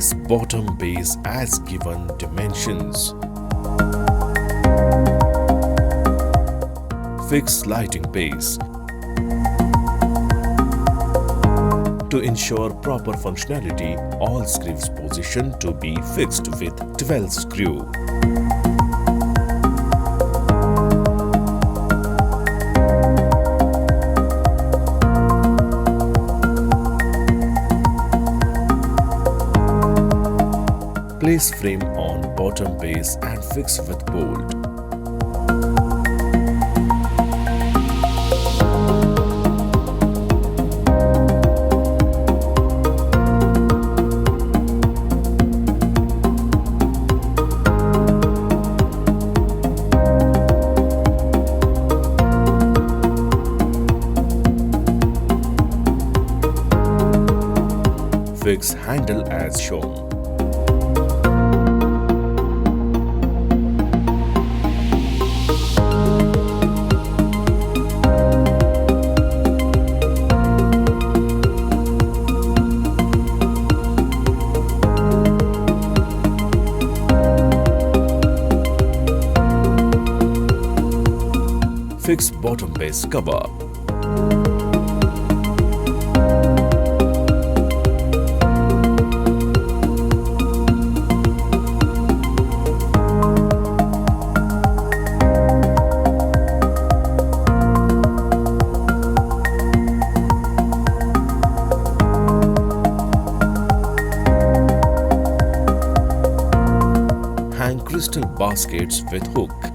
Place bottom base as given dimensions. Fix lighting base. To ensure proper functionality, all screws position to be fixed with 12 screw. Place frame on bottom base and fix with bolt. Fix handle as shown. Fix bottom base cover. Hang crystal baskets with hook.